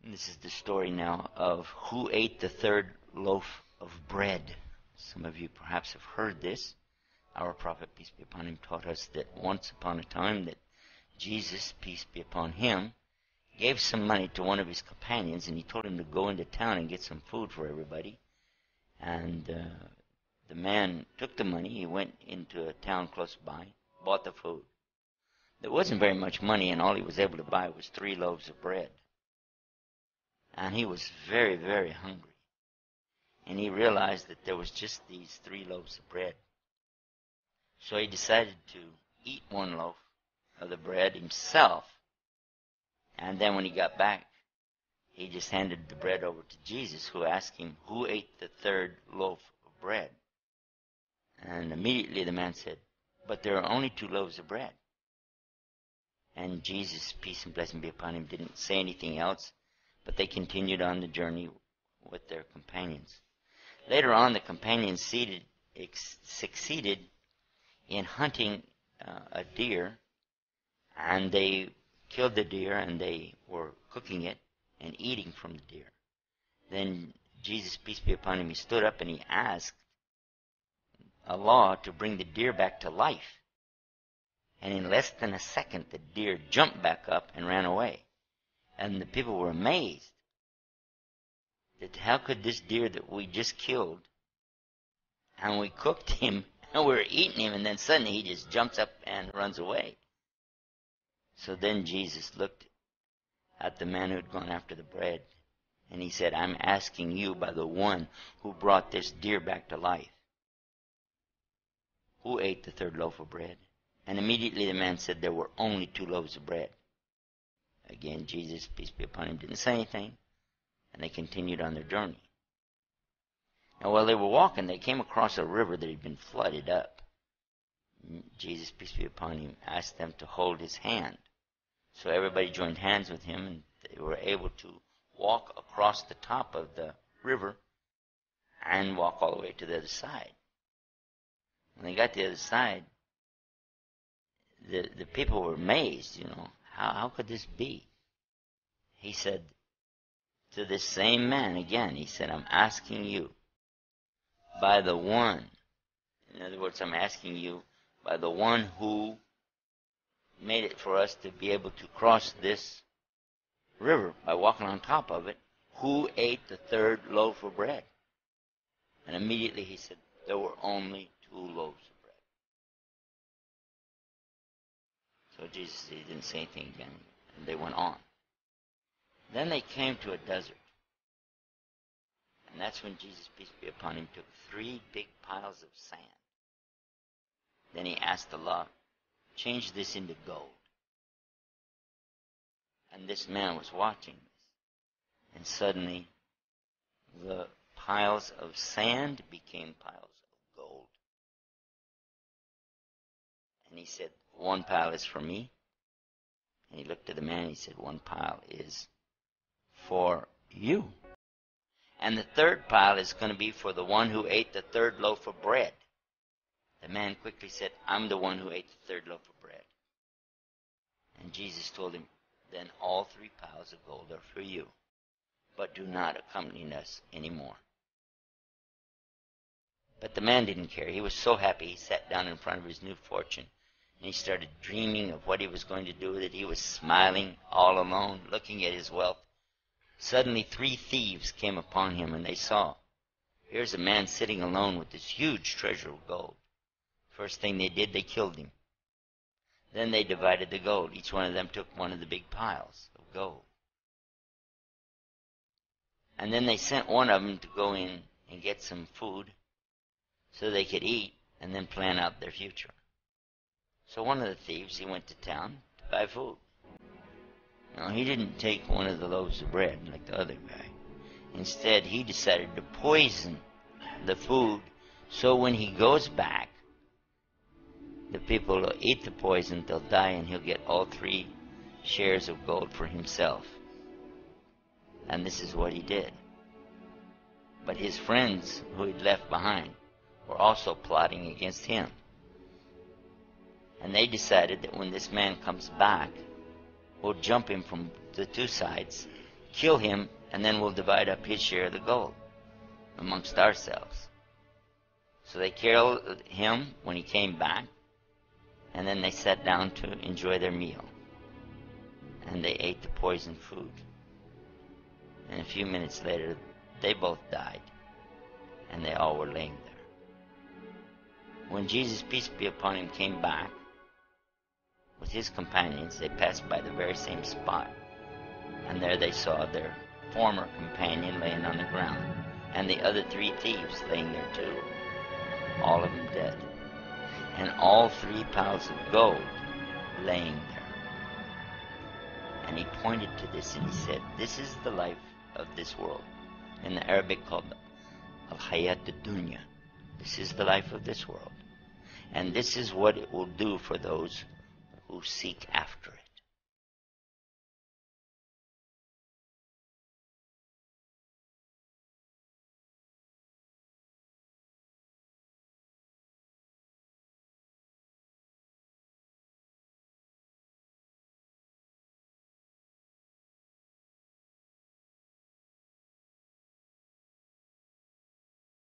This is the story now of who ate the third loaf of bread. Some of you perhaps have heard this. Our prophet, peace be upon him, taught us that once upon a time that Jesus, peace be upon him, gave some money to one of his companions, and he told him to go into town and get some food for everybody. And the man took the money, he went into a town close by, bought the food. There wasn't very much money, and all he was able to buy was 3 loaves of bread. And he was very, very hungry. And he realized that there was just these 3 loaves of bread. So he decided to eat 1 loaf of the bread himself. And then when he got back, he just handed the bread over to Jesus, who asked him, who ate the 3rd loaf of bread? And immediately the man said, but there are only 2 loaves of bread. And Jesus, peace and blessing be upon him, didn't say anything else, but they continued on the journey with their companions. Later on, the companions succeeded in hunting a deer, and they killed the deer, and they were cooking it and eating from the deer. Then Jesus, peace be upon him, he stood up and he asked Allah to bring the deer back to life. And in less than a second, the deer jumped back up and ran away. And the people were amazed that how could this deer that we just killed, and we cooked him, and we were eating him, and then suddenly he just jumps up and runs away. So then Jesus looked at the man who had gone after the bread, and he said, I'm asking you by the one who brought this deer back to life, who ate the 3rd loaf of bread? And immediately the man said there were only 2 loaves of bread. Again, Jesus, peace be upon him, didn't say anything, and they continued on their journey. Now while they were walking, they came across a river that had been flooded up. Jesus, peace be upon him, asked them to hold his hand. So everybody joined hands with him, and they were able to walk across the top of the river and walk all the way to the other side. When they got to the other side, the people were amazed, how could this be? He said to this same man again, he said, I'm asking you by the one, in other words, I'm asking you by the one who made it for us to be able to cross this river by walking on top of it, who ate the 3rd loaf of bread? And immediately he said, there were only 2 loaves of bread. So Jesus, he didn't say anything again, and they went on. Then they came to a desert. And that's when Jesus, peace be upon him, took 3 big piles of sand. Then he asked Allah, change this into gold. And this man was watching this. And suddenly, the piles of sand became piles of gold. And he said, 1 pile is for me. And he looked at the man and he said, 1 pile is for you. And the 3rd pile is going to be for the one who ate the 3rd loaf of bread. The man quickly said, I'm the one who ate the 3rd loaf of bread. And Jesus told him, then all 3 piles of gold are for you, but do not accompany us anymore. But the man didn't care. He was so happy. He sat down in front of his new fortune, and he started dreaming of what he was going to do with it. He was smiling all alone, looking at his wealth. Suddenly 3 thieves came upon him, and they saw, here's a man sitting alone with this huge treasure of gold. First thing they did, they killed him. Then they divided the gold. Each one of them took one of the big piles of gold. And then they sent one of them to go in and get some food so they could eat and then plan out their future. So one of the thieves, he went to town to buy food. Now, he didn't take one of the loaves of bread like the other guy. Instead, he decided to poison the food so when he goes back, the people will eat the poison, they'll die, and he'll get all 3 shares of gold for himself. And this is what he did. But his friends who he'd left behind were also plotting against him. And they decided that when this man comes back, we'll jump him from the 2 sides, kill him, and then we'll divide up his share of the gold amongst ourselves. So they killed him when he came back, and then they sat down to enjoy their meal. And they ate the poisoned food. And a few minutes later, they both died, and they all were laying there. When Jesus, peace be upon him, came back with his companions, they passed by the very same spot, and there they saw their former companion laying on the ground, and the other 3 thieves laying there too, all of them dead, and all 3 piles of gold laying there. And he pointed to this and he said, this is the life of this world. In the Arabic called al-hayat ad-dunya. This is the life of this world. And this is what it will do for those who seek after it.